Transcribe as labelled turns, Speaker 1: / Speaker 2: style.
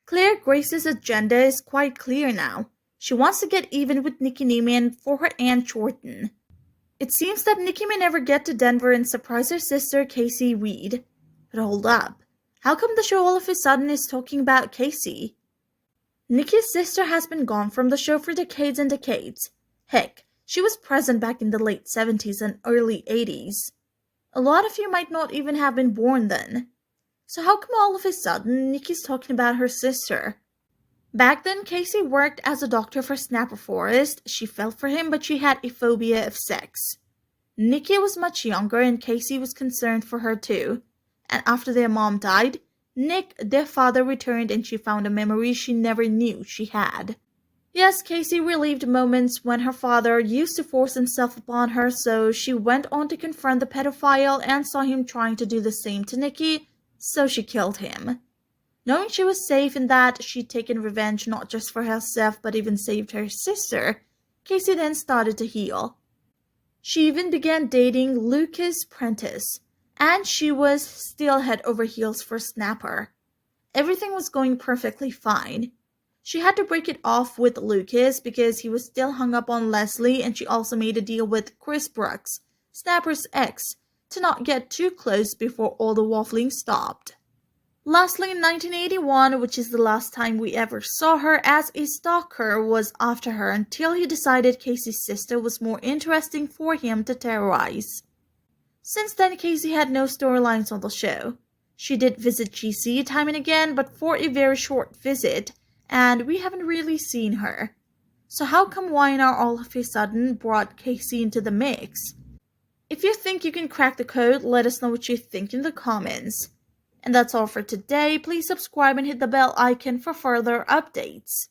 Speaker 1: Claire Grace's agenda is quite clear now. She wants to get even with Nikki Newman for her Aunt Jordan. It seems that Nikki may never get to Denver and surprise her sister Casey Reed. But hold up. How come the show all of a sudden is talking about Casey? Nikki's sister has been gone from the show for decades and decades. Heck, she was present back in the late 70s and early 80s. A lot of you might not even have been born then. So how come all of a sudden Nikki's talking about her sister? Back then, Casey worked as a doctor for Snapper Forrest. She fell for him, but she had a phobia of sex. Nikki was much younger and Casey was concerned for her too. And after their mom died, Nick, their father, returned and she found a memory she never knew she had. Yes, Casey relived moments when her father used to force himself upon her, so she went on to confront the pedophile and saw him trying to do the same to Nikki, so she killed him. Knowing she was safe and that she'd taken revenge not just for herself but even saved her sister, Casey then started to heal. She even began dating Lucas Prentiss, and she was still head over heels for Snapper. Everything was going perfectly fine. She had to break it off with Lucas because he was still hung up on Leslie, and she also made a deal with Chris Brooks, Snapper's ex, to not get too close before all the waffling stopped. Lastly, in 1981, which is the last time we ever saw her, as a stalker was after her until he decided Casey's sister was more interesting for him to terrorize. Since then, Casey had no storylines on the show. She did visit GC time and again, but for a very short visit, and we haven't really seen her. So how come YNR all of a sudden brought Casey into the mix? If you think you can crack the code, let us know what you think in the comments. And that's all for today. Please subscribe and hit the bell icon for further updates.